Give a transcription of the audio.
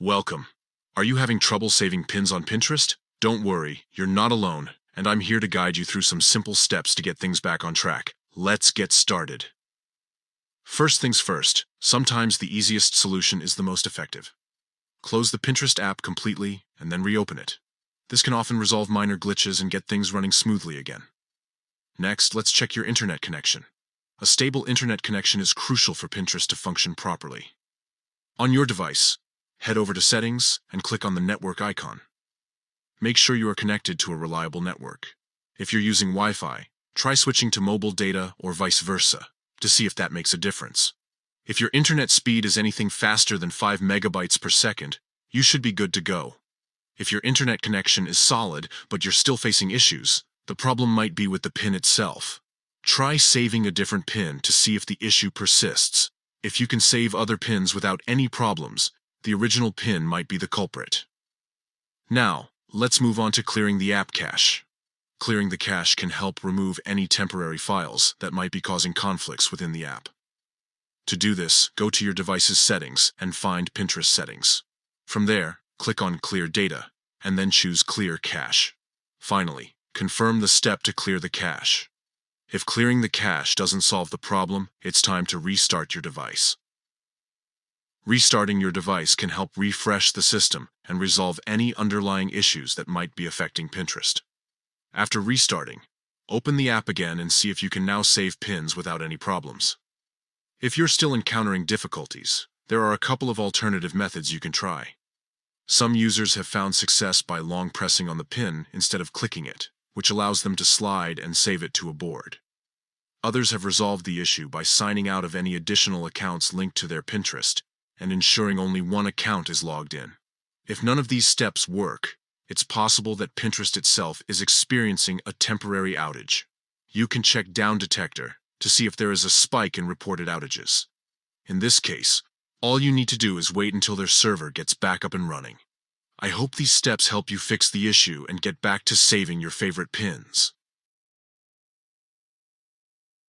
Welcome. Are you having trouble saving pins on Pinterest? Don't worry, you're not alone, and I'm here to guide you through some simple steps to get things back on track. Let's get started. First things first, sometimes the easiest solution is the most effective. Close the Pinterest app completely and then reopen it. This can often resolve minor glitches and get things running smoothly again. Next, let's check your internet connection. A stable internet connection is crucial for Pinterest to function properly. On your device, head over to Settings and click on the network icon. Make sure you are connected to a reliable network. If you're using Wi-Fi, try switching to mobile data or vice versa to see if that makes a difference. If your internet speed is anything faster than 5 megabytes per second, you should be good to go. If your internet connection is solid but you're still facing issues, the problem might be with the pin itself. Try saving a different pin to see if the issue persists. If you can save other pins without any problems, the original pin might be the culprit. Now, let's move on to clearing the app cache. Clearing the cache can help remove any temporary files that might be causing conflicts within the app. To do this, go to your device's settings and find Pinterest settings. From there, click on Clear Data, and then choose Clear Cache. Finally, confirm the step to clear the cache. If clearing the cache doesn't solve the problem, it's time to restart your device. Restarting your device can help refresh the system and resolve any underlying issues that might be affecting Pinterest. After restarting, open the app again and see if you can now save pins without any problems. If you're still encountering difficulties, there are a couple of alternative methods you can try. Some users have found success by long pressing on the pin instead of clicking it, which allows them to slide and save it to a board. Others have resolved the issue by signing out of any additional accounts linked to their Pinterest and ensuring only one account is logged in. If none of these steps work, it's possible that Pinterest itself is experiencing a temporary outage. You can check Down Detector to see if there is a spike in reported outages. In this case, all you need to do is wait until their server gets back up and running. I hope these steps help you fix the issue and get back to saving your favorite pins.